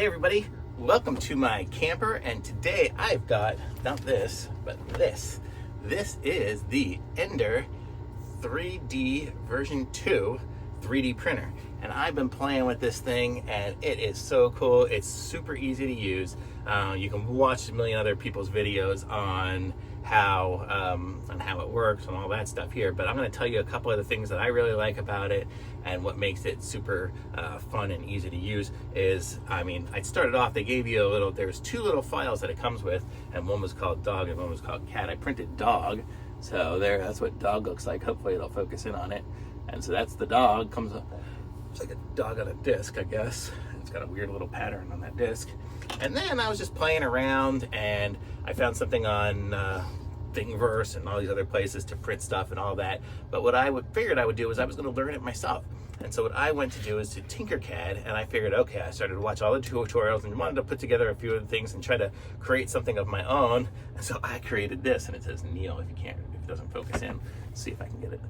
everybody, welcome to my camper, and today I've got not this but this is the Ender 3D version 2 3D printer, and I've been playing with this thing and it is so cool. It's super easy to use. You can watch a million other people's videos on how it works and all that stuff here, but I'm going to tell you a couple of the things that I really like about it and what makes it super fun and easy to use is, I started off, they gave you there's two little files that it comes with, and one was called dog and one was called cat. I printed dog, so that's what dog looks like. Hopefully it'll focus in on it. And so that's the dog. Comes up, it's like a dog on a disc, I guess. It's got a weird little pattern on that disc. And then I was just playing around and I found something on Thingiverse and all these other places to print stuff and all that. But what I figured I would do is I was going to learn it myself. And so what I went to do is to Tinkercad, and I figured, okay, I started to watch all the tutorials and wanted to put together a few of the things and try to create something of my own. And so I created this, and it says Neil. If it doesn't focus in, let's see if I can get it.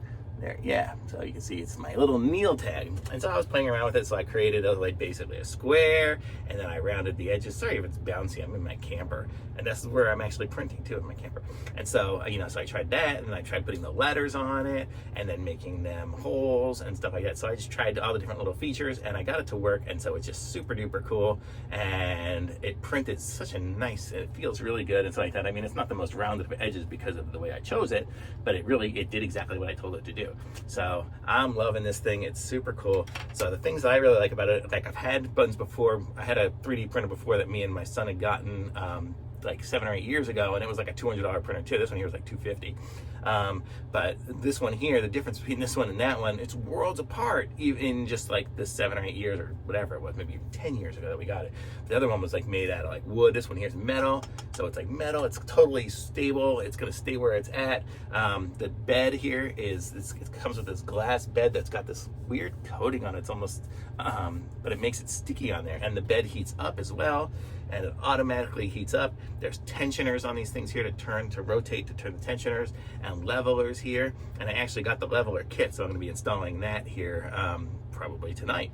There, yeah, so you can see it's my little Neil tag. And so I was playing around with it, so I created basically a square, and then I rounded the edges. Sorry if it's bouncy, I'm in my camper, and that's where I'm actually printing too, in my camper. And so, so I tried that, and then I tried putting the letters on it, and then making them holes and stuff like that. So I just tried all the different little features, and I got it to work, and so it's just super duper cool, and it printed such a nice, it feels really good and stuff like that. It's not the most rounded of edges because of the way I chose it, but it did exactly what I told it to do. So I'm loving this thing. It's super cool. So the things that I really like about it, like I've had buttons before. I had a 3D printer before that me and my son had gotten like 7 or 8 years ago, and it was like a $200 printer too. This one here was like $250. But this one here, the difference between this one and that one, it's worlds apart, even in just like the 7 or 8 years or whatever it was, maybe even 10 years ago that we got it. The other one was like made out of like wood. This one here is metal, so it's like metal. It's totally stable. It's gonna stay where it's at. The bed here it comes with this glass bed that's got this weird coating on it. It's almost, but it makes it sticky on there, and the bed heats up as well, and it automatically heats up. There's tensioners on these things here to rotate to turn the tensioners, and levelers here. And I actually got the leveler kit, so I'm going to be installing that here probably tonight.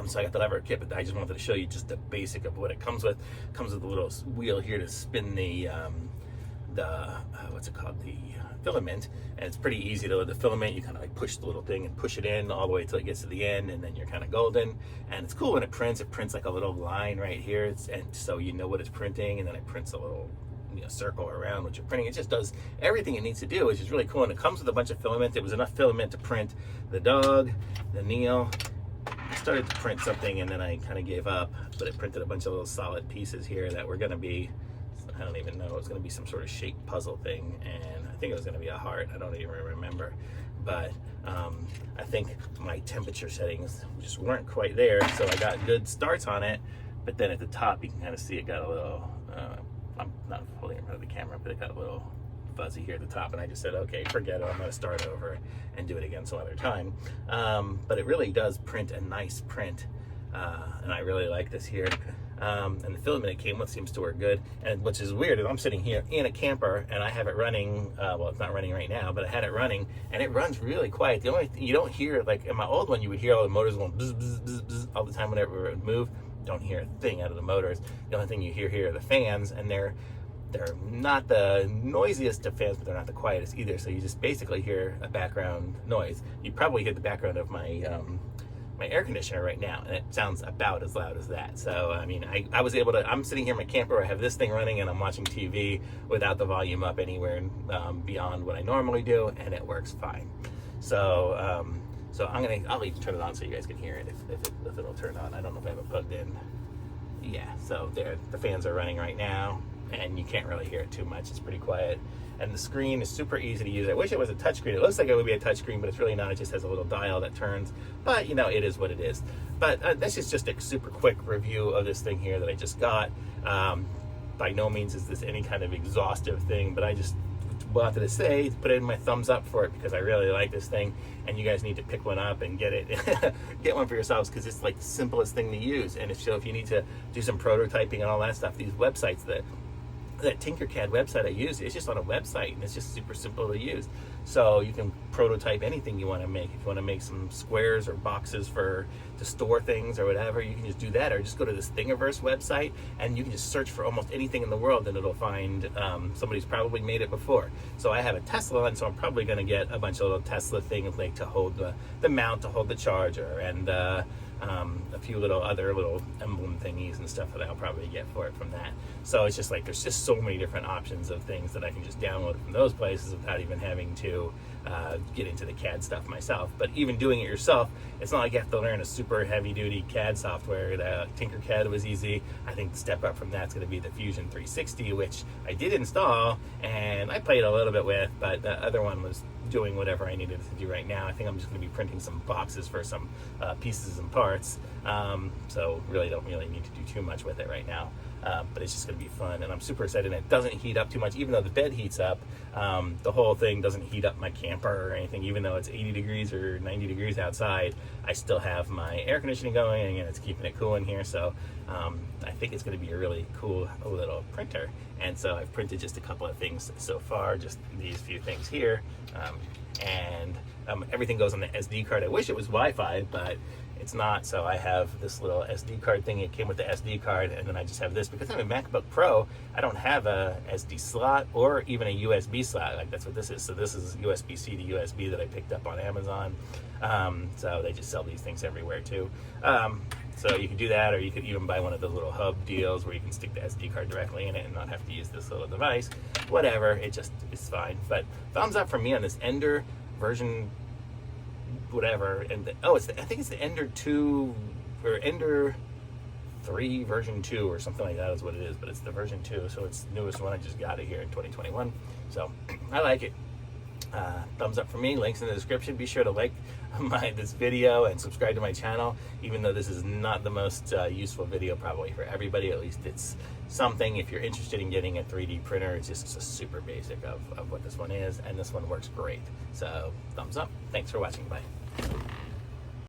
So I got the leveler kit, but I just wanted to show you just the basic of what it comes with. It comes with a little wheel here to spin the what's it called, the filament, and it's pretty easy to the filament. You kind of like push the little thing and push it in all the way till it gets to the end, and then you're kind of golden. And it's cool when it prints like a little line right here, and so you know what it's printing, and then it prints a little circle around what you're printing. It just does everything it needs to do, which is really cool. And it comes with a bunch of filament. It was enough filament to print the dog, the Neil. I started to print something and then I kind of gave up, but it printed a bunch of little solid pieces here that were going to be, I don't even know, it was going to be some sort of shape puzzle thing, and I think it was going to be a heart. I don't even remember, but I think my temperature settings just weren't quite there, so I got good starts on it. But then at the top you can kind of see it got a little I'm not holding it in front of the camera, but it got a little fuzzy here at the top, and I just said, okay, forget it, I'm going to start over and do it again some other time. But it really does print a nice print, and I really like this here. And the filament it came with seems to work good, and which is weird is I'm sitting here in a camper and I have it running, well, it's not running right now, but I had it running and it runs really quiet. The only thing you don't hear, like in my old one, you would hear all the motors going bzz, bzz, bzz, bzz, all the time whenever it would move. Don't hear a thing out of the motors. The only thing you hear here are the fans, and they're not the noisiest of fans, but they're not the quietest either. So you just basically hear a background noise. You probably hear the background of my my air conditioner right now, and it sounds about as loud as that. So I was able to, I'm sitting here in my camper, I have this thing running and I'm watching TV without the volume up anywhere beyond what I normally do, and it works fine. So so I'll even turn it on so you guys can hear it if it'll turn on. I don't know if I have it plugged in. Yeah, so there, the fans are running right now, and you can't really hear it too much. It's pretty quiet, and the screen is super easy to use. I wish it was a touchscreen. It looks like it would be a touchscreen, but it's really not. It just has a little dial that turns, but it is what it is. But this is just a super quick review of this thing here that I just got. By no means is this any kind of exhaustive thing, but I just wanted to say, put it in my thumbs up for it, because I really like this thing, and you guys need to pick one up and get it. Get one for yourselves, because it's like the simplest thing to use. And so if you need to do some prototyping and all that stuff, these websites that that Tinkercad website I use, it's just on a website, and it's just super simple to use. So you can prototype anything you want to make. If you want to make some squares or boxes to store things or whatever, you can just do that, or just go to this Thingiverse website and you can just search for almost anything in the world, and it'll find somebody's probably made it before. So I have a Tesla, and so I'm probably going to get a bunch of little Tesla things, like to hold the mount to hold the charger, and a few other little emblem thingies and stuff that I'll probably get for it from that. So it's just like, there's just so many different options of things that I can just download from those places without even having to get into the CAD stuff myself. But even doing it yourself, it's not like you have to learn a super heavy duty CAD software. The Tinkercad was easy. I think the step up from that's going to be the Fusion 360, which I did install and I played a little bit with, but the other one was doing whatever I needed to do right now. I think I'm just going to be printing some boxes for some pieces and parts, so really don't need to do too much with it right now, but it's just going to be fun, and I'm super excited. And it doesn't heat up too much, even though the bed heats up. The whole thing doesn't heat up my camper or anything. Even though it's 80 degrees or 90 degrees outside, I still have my air conditioning going, and it's keeping it cool in here. So I think it's going to be a really cool little printer. And so I've printed just a couple of things so far, just these few things here, and everything goes on the SD card. I wish it was Wi-Fi, but it's not. So I have this little SD card thing. It came with the SD card, and then I just have this because I'm a MacBook Pro. I don't have a SD slot or even a USB slot. Like, that's what this is. So this is USB-C to USB that I picked up on Amazon. So they just sell these things everywhere too. So you can do that, or you could even buy one of those little hub deals where you can stick the SD card directly in it and not have to use this little device. Whatever, it's fine. But thumbs up for me on this Ender version, whatever. And I think it's the Ender 2 or Ender 3 version 2 or something like that is what it is. But it's the version 2, so it's the newest one. I just got it here in 2021. So I like it. Thumbs up for me. Links in the description. Be sure to like this video and subscribe to my channel, even though this is not the most useful video probably for everybody. At least it's something. If you're interested in getting a 3D printer, it's just a super basic of what this one is, and this one works great. So thumbs up. Thanks for watching. Bye.